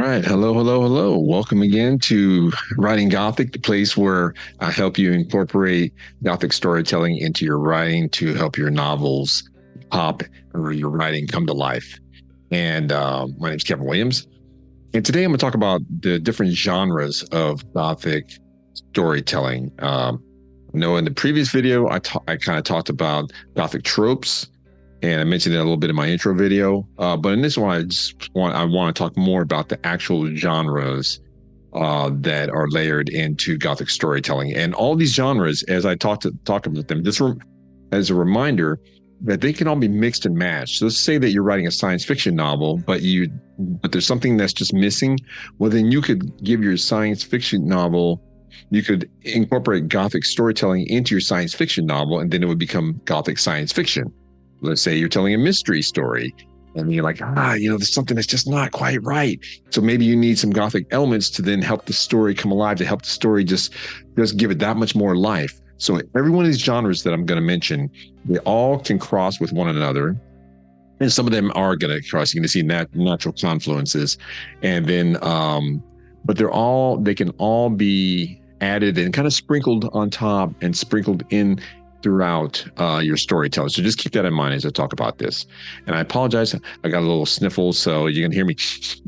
right. Hello, hello, hello. Welcome again to Writing Gothic, the place where I help you incorporate Gothic storytelling into your writing to help your novels pop or your writing come to life. And my name is Kevin Williams. And today I'm going to talk about the different genres of Gothic storytelling. In the previous video, I kind of talked about Gothic tropes, and I mentioned it a little bit in my intro video. But in this one, I want to talk more about the actual genres that are layered into Gothic storytelling, and all these genres. As I talk about them, as a reminder that they can all be mixed and matched. So let's say that you're writing a science fiction novel, but there's something that's just missing. Well, then you could give your science fiction novel. You could incorporate Gothic storytelling into your science fiction novel, and then it would become Gothic science fiction. Let's say you're telling a mystery story and you're like, there's something that's just not quite right. So maybe you need some Gothic elements to then help the story come alive, to help the story just give it that much more life. So every one of these genres that I'm going to mention, they all can cross with one another. And some of them are going to cross. You can see natural confluences. And then, but they can all be added and kind of sprinkled on top and sprinkled in throughout your storytelling. So just keep that in mind as I talk about this. And I apologize, I got a little sniffle, so you can hear me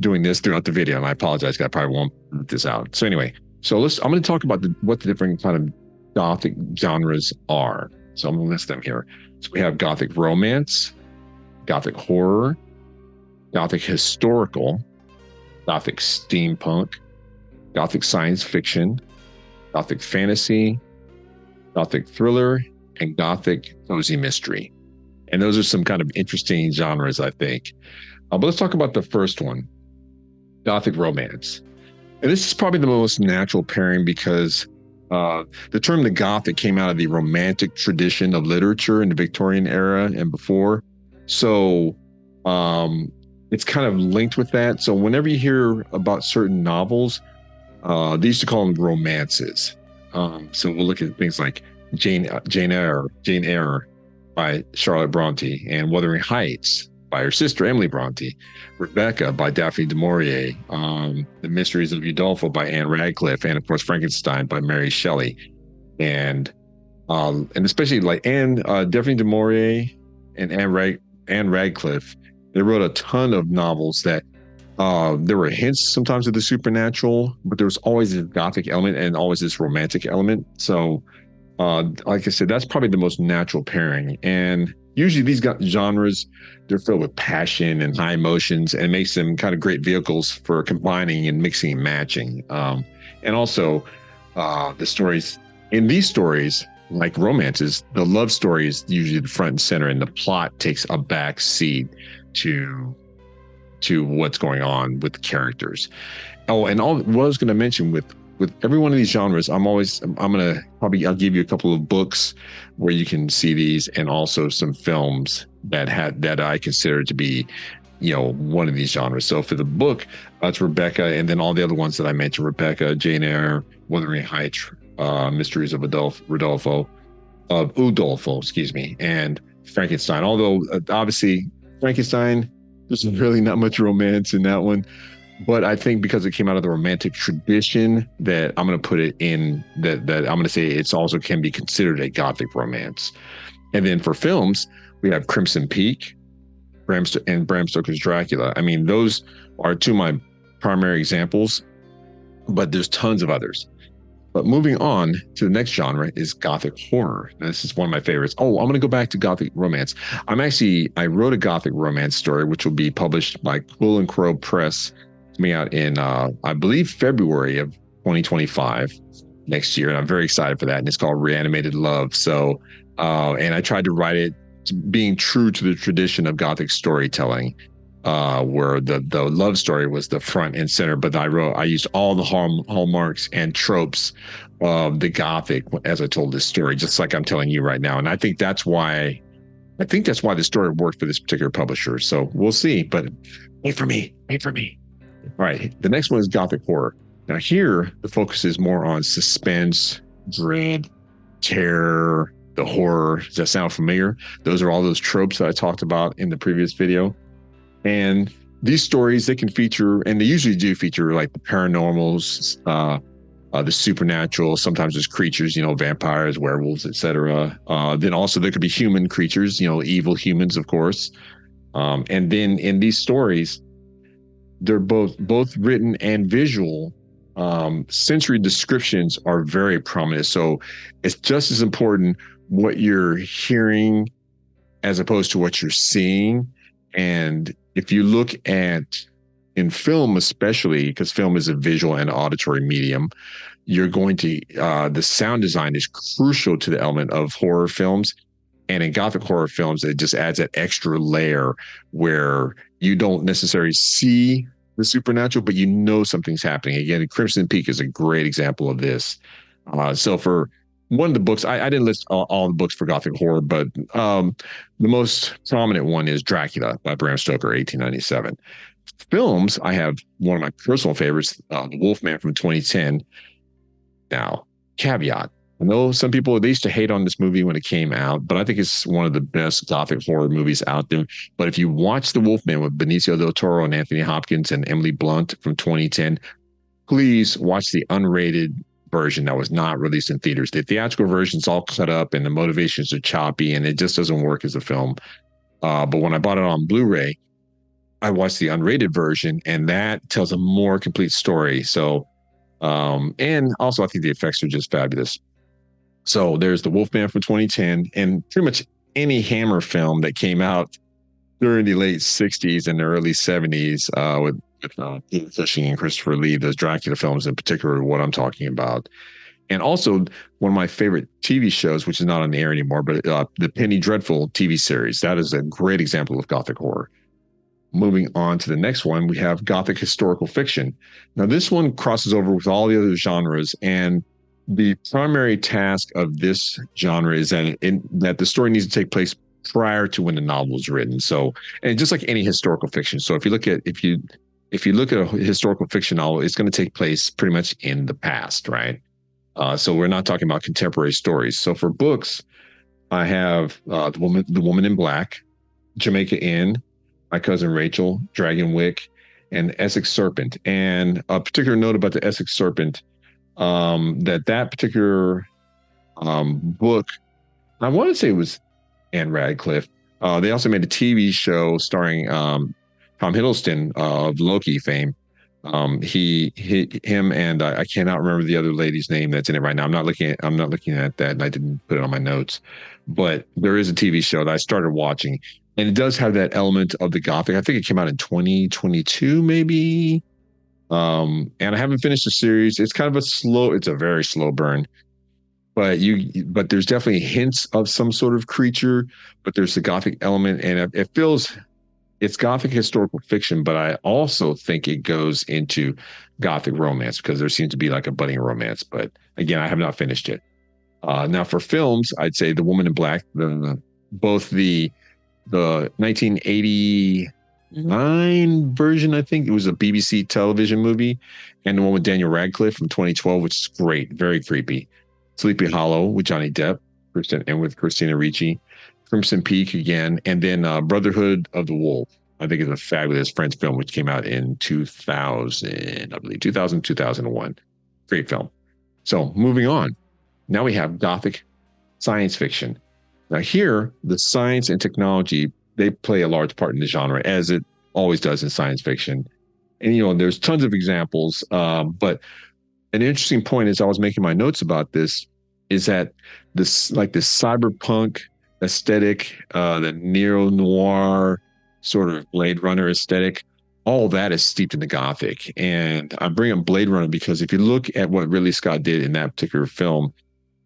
doing this throughout the video. And I apologize, I probably won't put this out. So anyway, I'm going to talk about what the different kind of Gothic genres are. So I'm going to list them here. So we have Gothic Romance, Gothic Horror, Gothic Historical, Gothic Steampunk, Gothic Science Fiction, Gothic Fantasy, Gothic Thriller, and Gothic Cozy Mystery. And those are some kind of interesting genres, I think. But let's talk about the first one, Gothic Romance. And this is probably the most natural pairing because the term the Gothic came out of the Romantic tradition of literature in the Victorian era and before. So it's kind of linked with that. So whenever you hear about certain novels, they used to call them romances. So we'll look at things like Jane Eyre by Charlotte Bronte, and Wuthering Heights by her sister Emily Bronte, Rebecca by Daphne du Maurier, The Mysteries of Udolpho by Anne Radcliffe, and of course Frankenstein by Mary Shelley, and especially like Daphne du Maurier and Anne Radcliffe. They wrote a ton of novels that there were hints sometimes of the supernatural, but there was always this Gothic element and always this romantic element. So like I said, that's probably the most natural pairing. And usually these genres, they're filled with passion and high emotions, and makes them kind of great vehicles for combining and mixing and matching. And also the stories in these stories, like romances, the love story is usually the front and center, and the plot takes a back seat to what's going on with the characters. Oh, and what I was going to mention with every one of these genres, I'll give you a couple of books where you can see these, and also some films that I consider to be, one of these genres. So for the book, it's Rebecca, and then all the other ones that I mentioned: Rebecca, Jane Eyre, Wuthering Heights, Mysteries of Udolpho, and Frankenstein. Although obviously Frankenstein, there's really not much romance in that one. But I think because it came out of the Romantic tradition, that I'm going to put it in that I'm going to say it's also can be considered a Gothic romance. And then for films, we have Crimson Peak, and Bram Stoker's Dracula. I mean, those are two of my primary examples, but there's tons of others. But moving on to the next genre is Gothic Horror. Now, this is one of my favorites. Oh, I'm going to go back to Gothic Romance. I wrote a Gothic Romance story, which will be published by Quill and Crow Press, coming out in, I believe, February of 2025 next year. And I'm very excited for that. And it's called Reanimated Love. So, and I tried to write it being true to the tradition of Gothic storytelling, where the love story was the front and center. But I used all the hallmarks and tropes of the Gothic as I told this story, just like I'm telling you right now. And I think that's why the story worked for this particular publisher. So we'll see. But wait for me. All right, the next one is Gothic Horror. Now here, the focus is more on suspense, dread, terror, the horror. Does that sound familiar? Those are all those tropes that I talked about in the previous video. And these stories, they can feature, and they usually do feature like the paranormals, the supernatural. Sometimes there's creatures, vampires, werewolves, etc. Then also there could be human creatures, evil humans, of course. And then in these stories, they're both written and visual. Sensory descriptions are very prominent. So it's just as important what you're hearing as opposed to what you're seeing. And if you look at in film, especially because film is a visual and auditory medium, you're going to the sound design is crucial to the element of horror films. And in Gothic horror films, it just adds that extra layer where you don't necessarily see the supernatural, but something's happening. Again, Crimson Peak is a great example of this. So for one of the books, I didn't list all the books for Gothic horror, but the most prominent one is Dracula by Bram Stoker, 1897. Films, I have one of my personal favorites, The Wolfman from 2010. Now, caveat. I know some people, they used to hate on this movie when it came out, but I think it's one of the best Gothic horror movies out there. But if you watch The Wolfman with Benicio del Toro and Anthony Hopkins and Emily Blunt from 2010, please watch the unrated version that was not released in theaters. The theatrical version's all cut up and the motivations are choppy and it just doesn't work as a film. But when I bought it on Blu-ray, I watched the unrated version and that tells a more complete story. So, and also I think the effects are just fabulous. So there's The Wolfman from 2010 and pretty much any Hammer film that came out during the late 60s and the early 70s with Peter Cushing and Christopher Lee, those Dracula films in particular, what I'm talking about. And also one of my favorite TV shows, which is not on the air anymore, but the Penny Dreadful TV series. That is a great example of Gothic horror. Moving on to the next one, we have Gothic historical fiction. Now, this one crosses over with all the other genres, and the primary task of this genre is that the story needs to take place prior to when the novel was written. So, and just like any historical fiction. So, if you look at a historical fiction novel, it's going to take place pretty much in the past, right? So we're not talking about contemporary stories. So for books, I have the Woman in Black, Jamaica Inn, My Cousin Rachel, Dragonwyck, and Essex Serpent. And a particular note about the Essex Serpent, that particular book, I want to say it was Anne Radcliffe. They also made a TV show starring Tom Hiddleston of Loki fame. Him and I cannot remember the other lady's name that's in it right now. I'm not looking at that, and I didn't put it on my notes. But there is a TV show that I started watching, and it does have that element of the Gothic. I think it came out in 2022, maybe. And I haven't finished the series. It's a very slow burn. But there's definitely hints of some sort of creature, but there's the Gothic element, and it feels it's Gothic historical fiction, but I also think it goes into Gothic romance because there seems to be like a budding romance. But again, I have not finished it. Now for films, I'd say The Woman in Black, both the 1989 version, I think it was a BBC television movie, and the one with Daniel Radcliffe from 2012, which is great, very creepy. Sleepy Hollow with Johnny Depp and with Christina Ricci. Crimson Peak again, and then Brotherhood of the Wolf. I think it's a fabulous French film which came out in 2000, I believe, 2001. Great film. So moving on. Now we have Gothic science fiction. Now here, the science and technology, they play a large part in the genre, as it always does in science fiction. And, there's tons of examples, but an interesting point as I was making my notes about this is that this cyberpunk aesthetic, the neo-noir sort of Blade Runner aesthetic, all that is steeped in the Gothic. And I bring up Blade Runner because if you look at what Ridley Scott did in that particular film,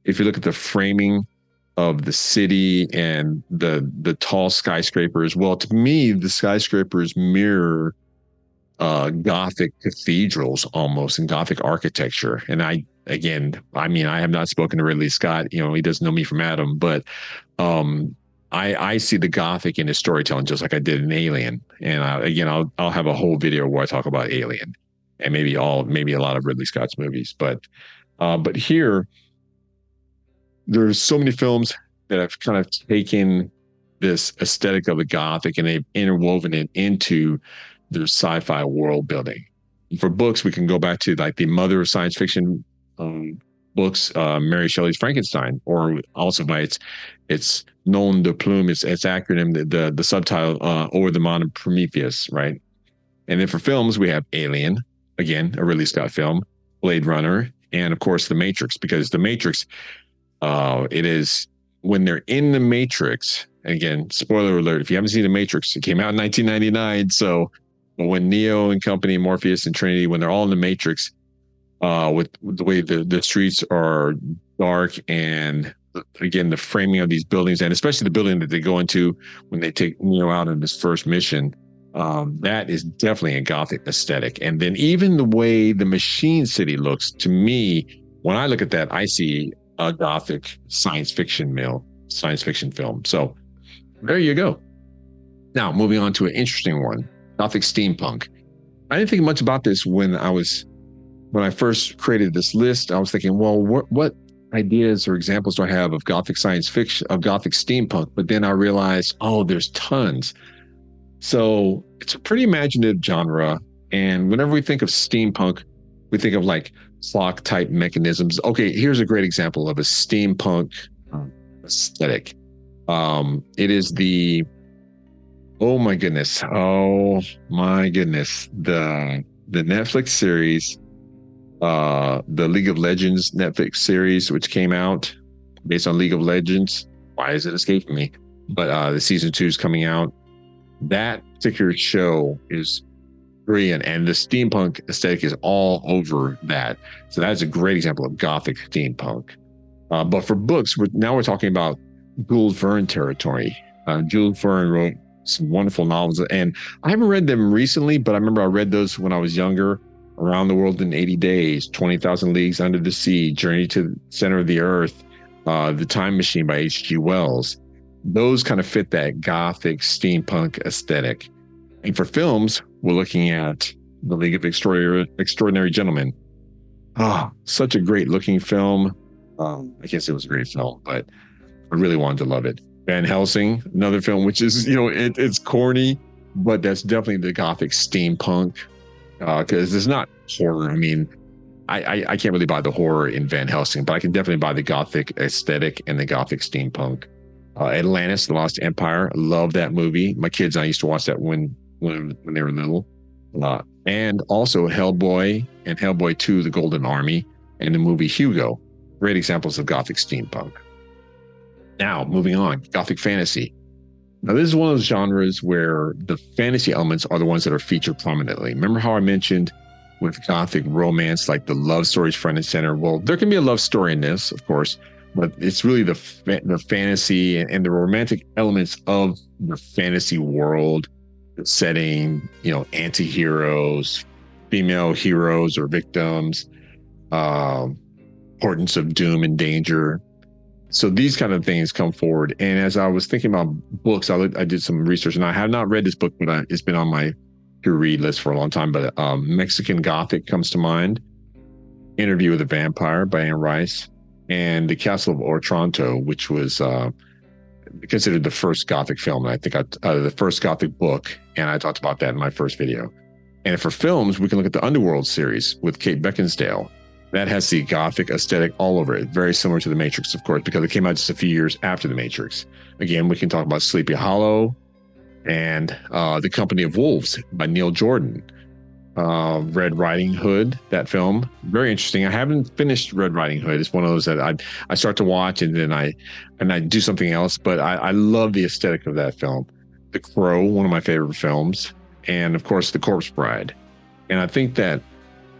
if you look at the framing of the city and the tall skyscrapers, well, to me, the skyscrapers mirror Gothic cathedrals almost, and Gothic architecture. And I have not spoken to Ridley Scott. He doesn't know me from Adam, but I see the Gothic in his storytelling just like I did in Alien. And I'll have a whole video where I talk about Alien and maybe a lot of Ridley Scott's movies. But here, there's so many films that have kind of taken this aesthetic of the Gothic and they've interwoven it into there's sci-fi world building. For books, we can go back to like the mother of science fiction books, Mary Shelley's Frankenstein, or also by its nom de plume, its acronym, the subtitle, Or the Mind of Prometheus, right? And then for films, we have Alien, again, a Ridley Scott film, Blade Runner, and of course The Matrix, because The Matrix, it is when they're in the Matrix. Again, spoiler alert: if you haven't seen The Matrix, it came out in 1999. So when Neo and company, Morpheus and Trinity, when they're all in the Matrix, with the way the streets are dark, and again the framing of these buildings, and especially the building that they go into when they take Neo out in this first mission, that is definitely a Gothic aesthetic. And then even the way the Machine City looks, to me, when I look at that, I see a Gothic science fiction film. So there you go. Now moving on to an interesting one, Gothic Steampunk. I didn't think much about this when I first created this list. I was thinking, well, what ideas or examples do I have of Gothic science fiction, of Gothic steampunk? But then I realized, oh, there's tons. So it's a pretty imaginative genre. And whenever we think of steampunk, we think of like clock type mechanisms. Okay, here's a great example of a steampunk aesthetic. It is oh my goodness, the Netflix series, the League of Legends Netflix series, which came out based on League of Legends. Why is it escaping me? But the season 2 is coming out. That particular show is brilliant, and the steampunk aesthetic is all over that. So that's a great example of Gothic steampunk. But for books, we're talking about Jules Verne territory. Jules Verne wrote some wonderful novels, and I haven't read them recently, but I remember I read those when I was younger. Around the World in 80 Days, 20,000 Leagues Under the Sea, Journey to the Center of the Earth, The Time Machine by H.G. Wells. Those kind of fit that Gothic steampunk aesthetic. And for films, we're looking at The League of Extraordinary Gentlemen. Such a great looking film. I can't say it was a great film, but I really wanted to love it. Van Helsing, another film, which is, it's corny, but that's definitely the Gothic steampunk. Because it's not horror. I mean, I can't really buy the horror in Van Helsing, but I can definitely buy the Gothic aesthetic and the Gothic steampunk. Atlantis, The Lost Empire. Love that movie. My kids and I used to watch that when they were little. And also Hellboy and Hellboy 2, The Golden Army, and the movie Hugo. Great examples of Gothic steampunk. Now, moving on, Gothic Fantasy. Now, this is one of those genres where the fantasy elements are the ones that are featured prominently. Remember how I mentioned with Gothic Romance, like the love stories front and center? Well, there can be a love story in this, of course, but it's really the fantasy and the romantic elements of the fantasy world, the setting, anti-heroes, female heroes or victims, importance of doom and danger. So these kind of things come forward. And as I was thinking about books, I did some research, and I have not read this book, but it's been on my to-read list for a long time. But Mexican Gothic comes to mind. Interview with a Vampire by Anne Rice, and The Castle of Otranto, which was considered the first Gothic film. And I think the first Gothic book, and I talked about that in my first video. And for films, we can look at the Underworld series with Kate Beckinsale. That has the Gothic aesthetic all over it. Very similar to The Matrix, of course, because it came out just a few years after The Matrix. Again, we can talk about Sleepy Hollow and The Company of Wolves by Neil Jordan. Red Riding Hood, that film, very interesting. I haven't finished Red Riding Hood. It's one of those that I start to watch and then I do something else, but I love the aesthetic of that film. The Crow, one of my favorite films, and of course The Corpse Bride. And I think that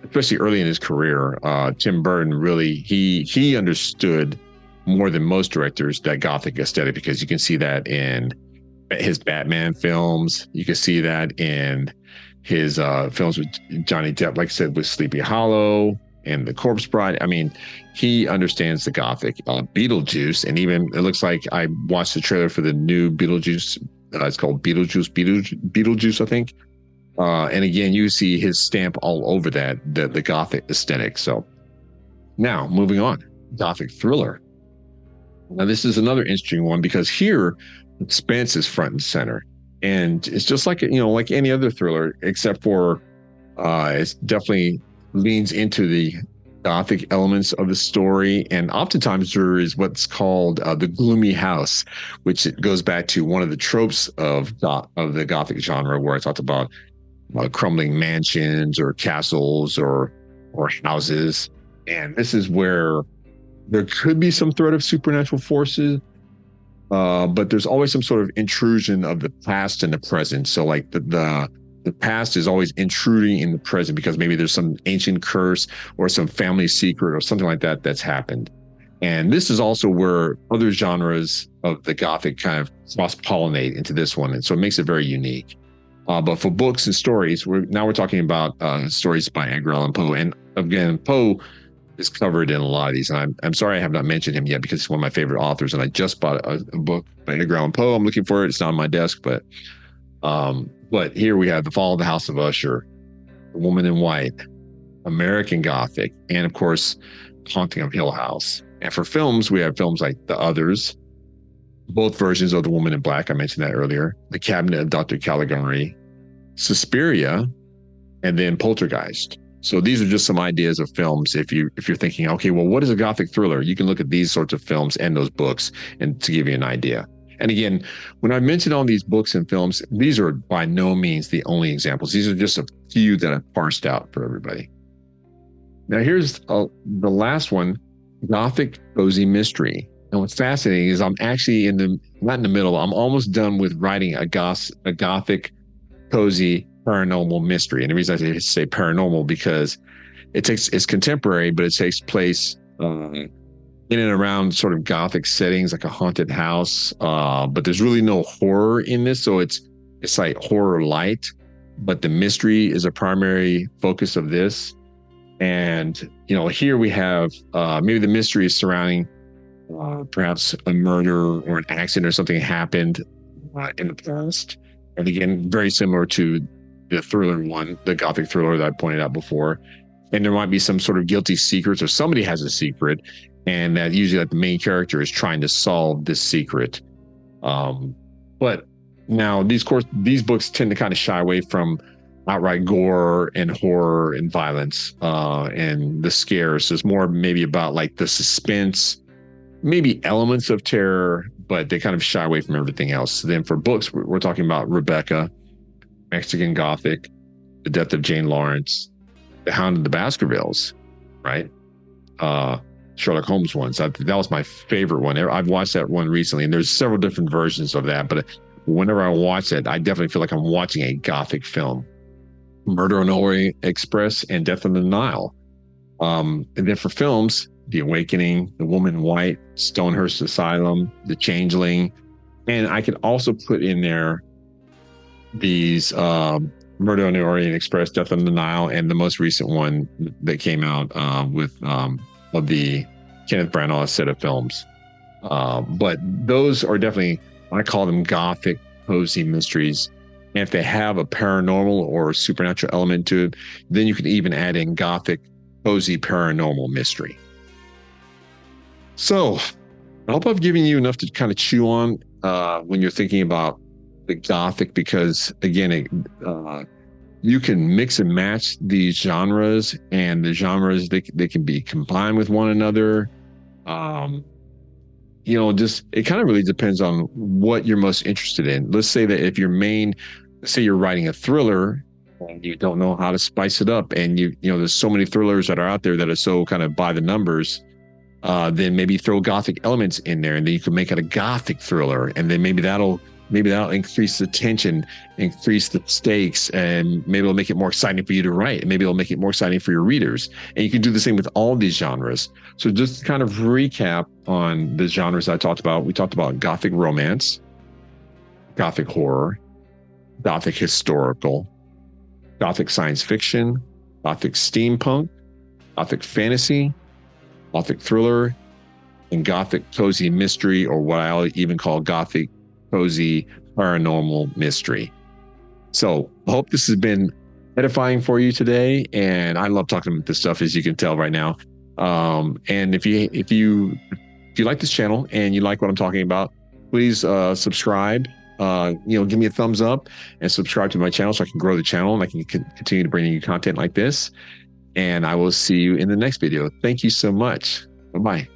especially early in his career, Tim Burton really, he understood more than most directors that Gothic aesthetic, because you can see that in his Batman films. You can see that in his films with Johnny Depp, like I said, with Sleepy Hollow and The Corpse Bride. I mean, he understands the Gothic. Beetlejuice, and even it looks like I watched the trailer for the new Beetlejuice. It's called Beetlejuice, I think. And again, you see his stamp all over that, the Gothic aesthetic. So now moving on, Gothic Thriller. Now this is another interesting one, because here suspense is front and center. And it's just like, like any other thriller, except for it definitely leans into the Gothic elements of the story. And oftentimes there is what's called the gloomy house, which goes back to one of the tropes of the Gothic genre, where I talked about crumbling mansions or castles or houses. And this is where there could be some threat of supernatural forces, but there's always some sort of intrusion of the past and the present. So like the past is always intruding in the present because maybe there's some ancient curse or some family secret or something like that that's happened. And this is also where other genres of the Gothic kind of cross-pollinate into this one. And so it makes it very unique. But for books and stories, we're talking about stories by Edgar Allan Poe. And again, Poe is covered in a lot of these. And I'm sorry I have not mentioned him yet because he's one of my favorite authors. And I just bought a book by Edgar Allan Poe. I'm looking for it. It's not on my desk, but here we have The Fall of the House of Usher, The Woman in White, American Gothic, and of course, Haunting of Hill House. And for films, we have films like The Others, both versions of The Woman in Black. I mentioned that earlier. The Cabinet of Dr. Caligari, Suspiria, and then Poltergeist. So these are just some ideas of films. If you're thinking, okay, well, what is a Gothic thriller? You can look at these sorts of films and those books and to give you an idea. And again, when I mention all these books and films, these are by no means the only examples. These are just a few that I've parsed out for everybody. Now, here's the last one, Gothic Cozy Mystery. And what's fascinating is I'm actually not in the middle, I'm almost done with writing a Gothic Cozy paranormal mystery. And the reason I say paranormal because it's contemporary, but it takes place in and around sort of Gothic settings, like a haunted house. But there's really no horror in this. So it's like horror light, but the mystery is a primary focus of this. And, here we have maybe the mystery is surrounding perhaps a murder or an accident or something happened in the past. And again, very similar to the thriller one, the Gothic thriller that I pointed out before. And there might be some sort of guilty secrets or somebody has a secret. And that usually like the main character is trying to solve this secret. But now these books tend to kind of shy away from outright gore and horror and violence and the scares. So it's more maybe about like the suspense, maybe elements of terror, but they kind of shy away from everything else. So then for books, we're talking about Rebecca, Mexican Gothic, The Death of Jane Lawrence, The Hound of the Baskervilles, right? Sherlock Holmes ones. That was my favorite one. I've watched that one recently, and there's several different versions of that. But whenever I watch it, I definitely feel like I'm watching a Gothic film. Murder on the Orient Express and Death on the Nile. And then for films, The Awakening, The Woman in White, Stonehurst Asylum, The Changeling. And I could also put in there these Murder on the Orient Express, Death on the Nile, and the most recent one that came out of the Kenneth Branagh set of films. But those are definitely, I call them Gothic cozy mysteries. And if they have a paranormal or supernatural element to it, then you can even add in Gothic cozy paranormal mystery. So I hope I've given you enough to kind of chew on when you're thinking about the Gothic, because again, you can mix and match these genres, and the genres, they can be combined with one another. Just it kind of really depends on what you're most interested in. Let's say that if let's say you're writing a thriller and you don't know how to spice it up, and there's so many thrillers that are out there that are so kind of by the numbers, then maybe throw Gothic elements in there, and then you can make it a Gothic thriller, and then maybe that'll increase the tension, increase the stakes, and maybe it'll make it more exciting for you to write. And maybe it'll make it more exciting for your readers. And you can do the same with all these genres. So just to kind of recap on the genres I talked about, we talked about Gothic Romance, Gothic Horror, Gothic Historical, Gothic Science Fiction, Gothic Steampunk, Gothic Fantasy, Gothic Thriller, and Gothic Cozy Mystery, or what I even call Gothic Cozy Paranormal Mystery. So I hope this has been edifying for you today. And I love talking about this stuff, as you can tell right now. And if you like this channel and you like what I'm talking about, please subscribe, give me a thumbs up and subscribe to my channel so I can grow the channel and I can continue to bring you content like this. And I will see you in the next video. Thank you so much. Bye-bye.